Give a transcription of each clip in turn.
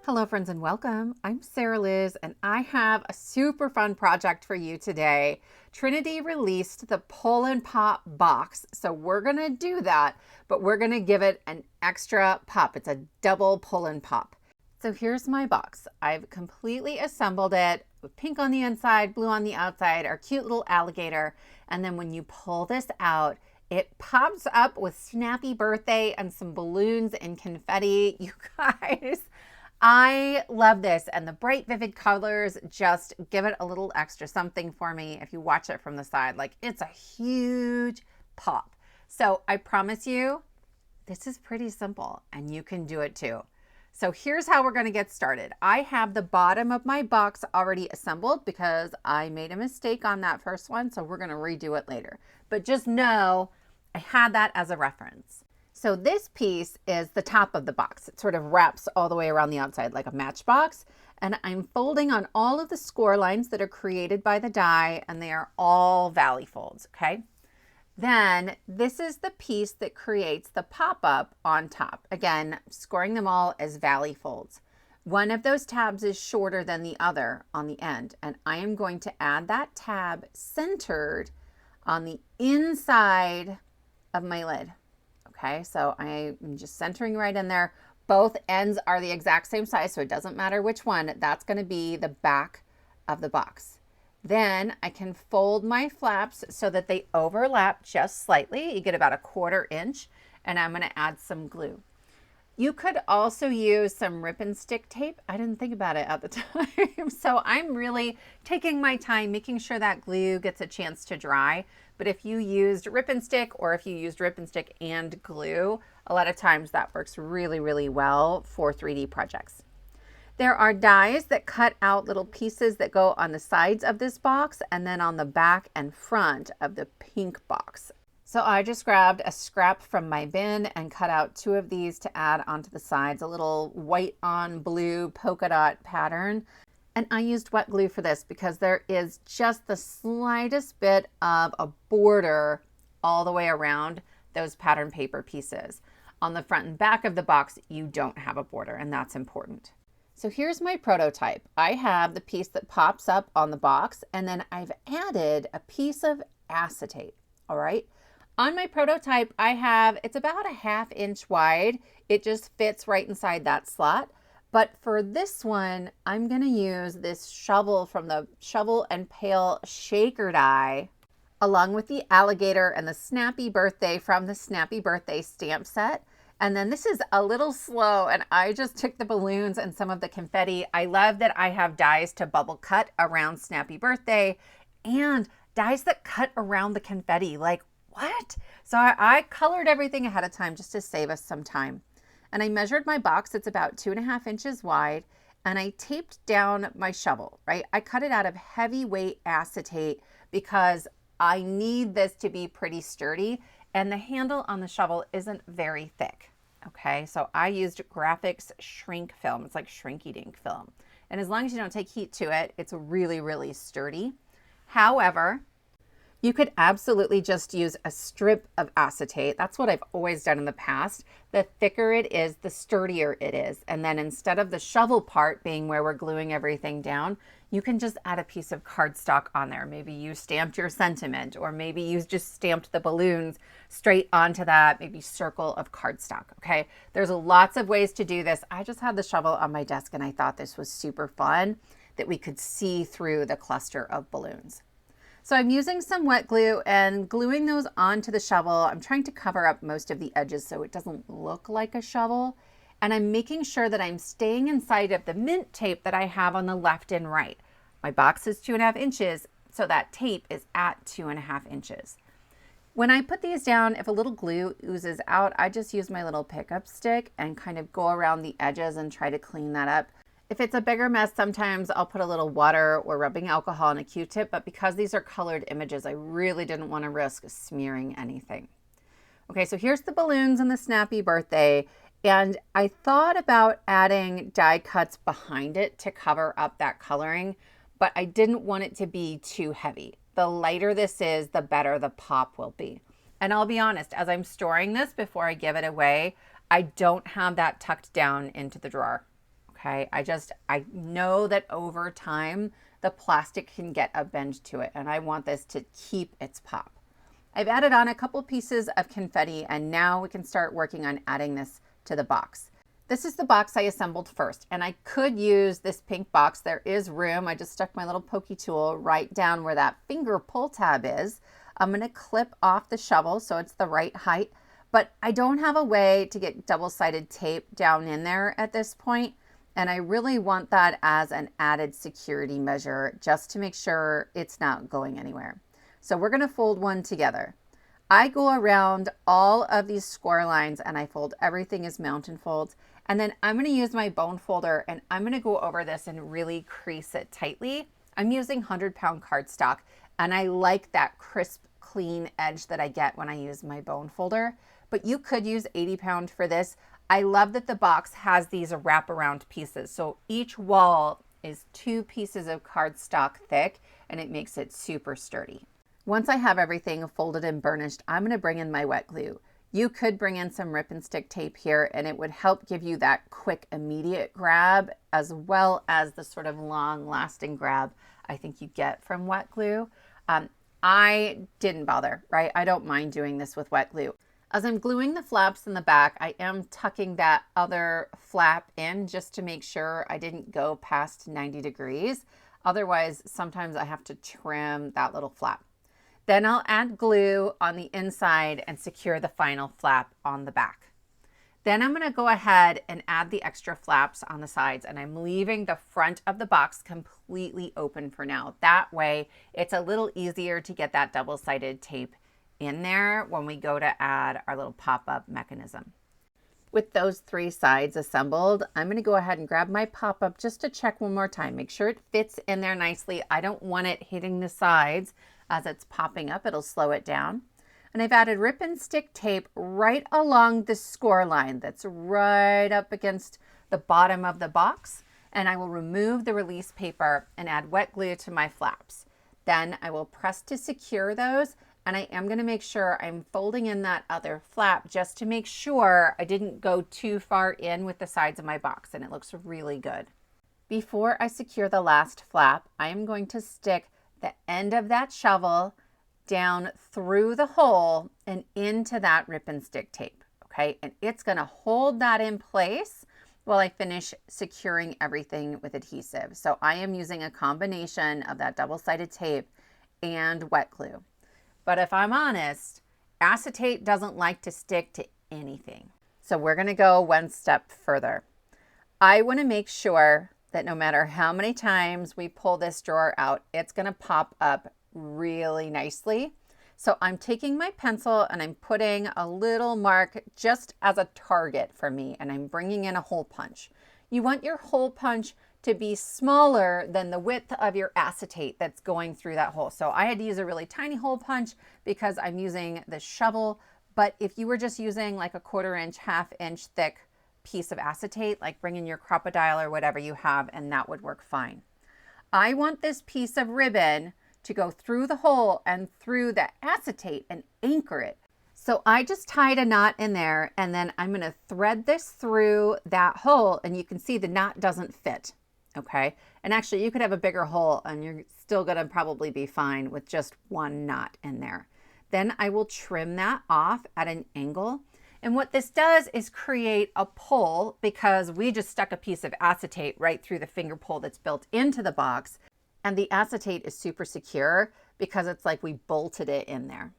Hello friends and welcome. I'm Sara Lihz and I have a super fun project for you today. Trinity released the pull and pop box, so we're going to do that, but we're going to give it an extra pop. It's a double pull and pop. So here's my box. I've completely assembled it with pink on the inside, blue on the outside, our cute little alligator, and then when you pull this out, it pops up with Snappy birthday and some balloons and confetti. You guys, I love this, and the bright vivid colors just give it a little extra something for me if you watch it from the side. Like, it's a huge pop. So I promise you, this is pretty simple and you can do it too. So here's how we're going to get started. I have the bottom of my box already assembled because I made a mistake on that first one, so we're going to redo it later. But just know I had that as a reference. So this piece is the top of the box. It sort of wraps all the way around the outside like a matchbox. And I'm folding on all of the score lines that are created by the die, and they are all valley folds, okay? Then this is the piece that creates the pop-up on top. Again, scoring them all as valley folds. One of those tabs is shorter than the other on the end, and I am going to add that tab centered on the inside of my lid. Okay, so I'm just centering right in there. Both ends are the exact same size, so it doesn't matter which one. That's going to be the back of the box. Then I can fold my flaps so that they overlap just slightly. You get about a 1/4 inch, and I'm going to add some glue. You could also use some rip and stick tape. I didn't think about it at the time. So I'm really taking my time, making sure that glue gets a chance to dry. But if you used rip and stick, or if you used rip and stick and glue, a lot of times that works really, really well for 3D projects. There are dies that cut out little pieces that go on the sides of this box and then on the back and front of the pink box. So I just grabbed a scrap from my bin and cut out 2 of these to add onto the sides, a little white on blue polka dot pattern. And I used wet glue for this because there is just the slightest bit of a border all the way around those pattern paper pieces. On the front and back of the box, you don't have a border, and that's important. So here's my prototype. I have the piece that pops up on the box, and then I've added a piece of acetate, all right? On my prototype, it's about a 1/2 inch wide. It just fits right inside that slot. But for this one, I'm gonna use this shovel from the Shovel and Pail shaker die, along with the alligator and the Snappy birthday from the Snappy birthday stamp set. And then this is a little slow, and I just took the balloons and some of the confetti. I love that I have dies to bubble cut around Snappy birthday and dies that cut around the confetti. Like, what? So I colored everything ahead of time just to save us some time. And I measured my box. It's about 2.5 inches wide, and I taped down my shovel, right? I cut it out of heavyweight acetate because I need this to be pretty sturdy, and the handle on the shovel isn't very thick, okay? So I used graphics shrink film. It's like shrinky dink film. And as long as you don't take heat to it, it's really, really sturdy. However, you could absolutely just use a strip of acetate. That's what I've always done in the past. The thicker it is, the sturdier it is. And then instead of the shovel part being where we're gluing everything down, you can just add a piece of cardstock on there. Maybe you stamped your sentiment, or maybe you just stamped the balloons straight onto that maybe circle of cardstock, okay? There's lots of ways to do this. I just had the shovel on my desk and I thought this was super fun that we could see through the cluster of balloons. So I'm using some wet glue and gluing those onto the shovel. I'm trying to cover up most of the edges so it doesn't look like a shovel. And I'm making sure that I'm staying inside of the mint tape that I have on the left and right. My box is 2.5 inches, so that tape is at 2.5 inches. When I put these down, if a little glue oozes out, I just use my little pickup stick and kind of go around the edges and try to clean that up. If it's a bigger mess, sometimes I'll put a little water or rubbing alcohol on a Q-tip, but because these are colored images, I really didn't want to risk smearing anything. Okay, so here's the balloons and the Snappy birthday, and I thought about adding die cuts behind it to cover up that coloring, but I didn't want it to be too heavy. The lighter this is, the better the pop will be. And I'll be honest, as I'm storing this before I give it away, I don't have that tucked down into the drawer. okay? I know that over time, the plastic can get a bend to it, and I want this to keep its pop. I've added on a couple pieces of confetti, and now we can start working on adding this to the box. This is the box I assembled first, and I could use this pink box. There is room. I just stuck my little pokey tool right down where that finger pull tab is. I'm going to clip off the shovel so it's the right height, but I don't have a way to get double-sided tape down in there at this point, and I really want that as an added security measure just to make sure it's not going anywhere. So we're going to fold one together. I go around all of these score lines and I fold everything as mountain folds. And then I'm going to use my bone folder and I'm going to go over this and really crease it tightly. I'm using 100-pound cardstock and I like that crisp, clean edge that I get when I use my bone folder. But you could use 80-pound for this. I love that the box has these wraparound pieces. So each wall is 2 pieces of cardstock thick and it makes it super sturdy. Once I have everything folded and burnished, I'm going to bring in my wet glue. You could bring in some rip and stick tape here and it would help give you that quick, immediate grab as well as the sort of long lasting grab I think you get from wet glue. I didn't bother, right? I don't mind doing this with wet glue. As I'm gluing the flaps in the back, I am tucking that other flap in just to make sure I didn't go past 90 degrees. Otherwise, sometimes I have to trim that little flap. Then I'll add glue on the inside and secure the final flap on the back. Then I'm going to go ahead and add the extra flaps on the sides, and I'm leaving the front of the box completely open for now. That way it's a little easier to get that double-sided tape in there when we go to add our little pop-up mechanism. With those 3 sides assembled, I'm going to go ahead and grab my pop-up just to check one more time. Make sure it fits in there nicely. I don't want it hitting the sides as it's popping up. It'll slow it down. And I've added rip and stick tape right along the score line that's right up against the bottom of the box. And I will remove the release paper and add wet glue to my flaps. Then I will press to secure those. And I am going to make sure I'm folding in that other flap just to make sure I didn't go too far in with the sides of my box, and it looks really good. Before I secure the last flap, I am going to stick the end of that shovel down through the hole and into that rip and stick tape, okay? And it's going to hold that in place while I finish securing everything with adhesive. So I am using a combination of that double-sided tape and wet glue. But if I'm honest, acetate doesn't like to stick to anything. So we're going to go one step further. I want to make sure that no matter how many times we pull this drawer out, it's going to pop up really nicely. So I'm taking my pencil and I'm putting a little mark just as a target for me, and I'm bringing in a hole punch. You want your hole punch to be smaller than the width of your acetate that's going through that hole. So I had to use a really tiny hole punch because I'm using the shovel, but if you were just using like a 1/4 inch, 1/2 inch thick piece of acetate, like bring in your crocodile or whatever you have, and that would work fine. I want this piece of ribbon to go through the hole and through the acetate and anchor it. So I just tied a knot in there, and then I'm going to thread this through that hole, and you can see the knot doesn't fit. Okay. And actually you could have a bigger hole and you're still going to probably be fine with just one knot in there. Then I will trim that off at an angle. And what this does is create a pull, because we just stuck a piece of acetate right through the finger pull that's built into the box. And the acetate is super secure because it's like we bolted it in there.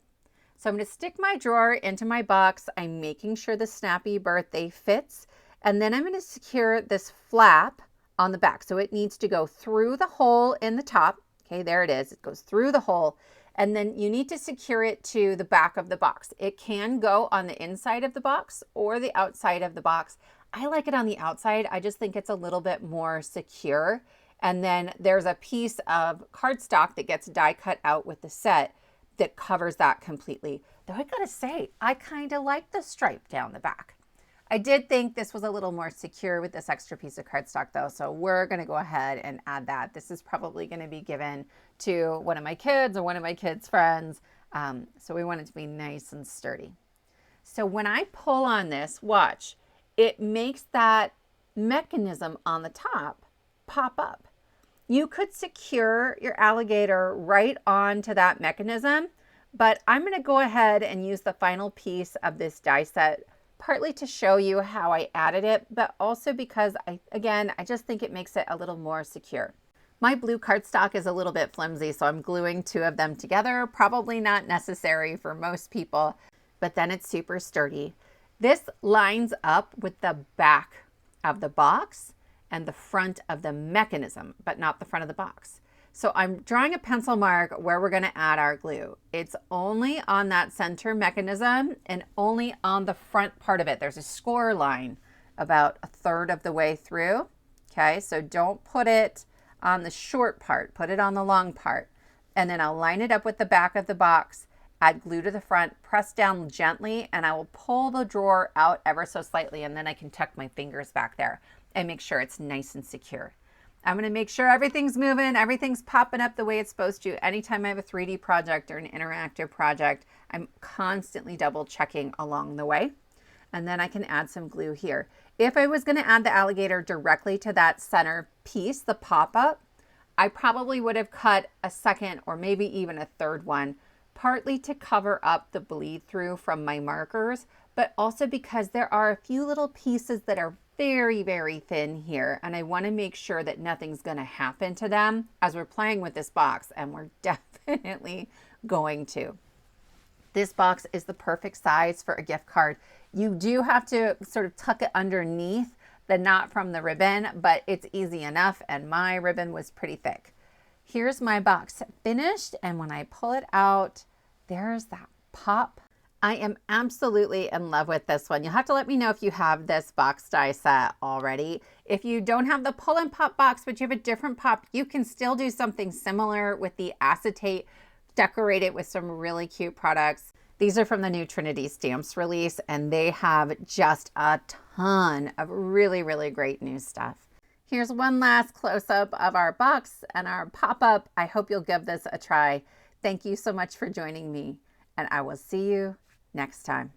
So I'm going to stick my drawer into my box. I'm making sure the Snappy birthday fits. And then I'm going to secure this flap on the back. So it needs to go through the hole in the top. Okay, there it is. It goes through the hole. And then you need to secure it to the back of the box. It can go on the inside of the box or the outside of the box. I like it on the outside. I just think it's a little bit more secure. And then there's a piece of cardstock that gets die cut out with the set that covers that completely. Though I gotta say, I kind of like the stripe down the back. I did think this was a little more secure with this extra piece of cardstock though, so we're gonna go ahead and add that. This is probably gonna be given to one of my kids or one of my kids' friends, so we want it to be nice and sturdy. So when I pull on this, watch, it makes that mechanism on the top pop up. You could secure your alligator right onto that mechanism, but I'm going to go ahead and use the final piece of this die set, partly to show you how I added it, but also because I just think it makes it a little more secure. My blue cardstock is a little bit flimsy, so I'm gluing 2 of them together. Probably not necessary for most people, but then it's super sturdy. This lines up with the back of the box and the front of the mechanism, but not the front of the box. So I'm drawing a pencil mark where we're going to add our glue. It's only on that center mechanism and only on the front part of it. There's a score line about 1/3 of the way through. Okay, so don't put it on the short part, put it on the long part. And then I'll line it up with the back of the box, add glue to the front, press down gently, and I will pull the drawer out ever so slightly, and then I can tuck my fingers back there and make sure it's nice and secure. I'm going to make sure everything's moving, everything's popping up the way it's supposed to. Anytime I have a 3D project or an interactive project, I'm constantly double checking along the way. And then I can add some glue here. If I was going to add the alligator directly to that center piece, the pop-up, I probably would have cut a second or maybe even a third one, partly to cover up the bleed through from my markers, but also because there are a few little pieces that are very, very thin here, and I want to make sure that nothing's going to happen to them as we're playing with this box, and we're definitely going to. This box is the perfect size for a gift card. You do have to sort of tuck it underneath the knot from the ribbon, but it's easy enough, and my ribbon was pretty thick. Here's my box finished, and when I pull it out, there's that pop. I am absolutely in love with this one. You'll have to let me know if you have this box die set already. If you don't have the pull and pop box, but you have a different pop, you can still do something similar with the acetate, decorate it with some really cute products. These are from the new Trinity stamps release, and they have just a ton of really, really great new stuff. Here's one last close-up of our box and our pop-up. I hope you'll give this a try. Thank you so much for joining me, and I will see you next time.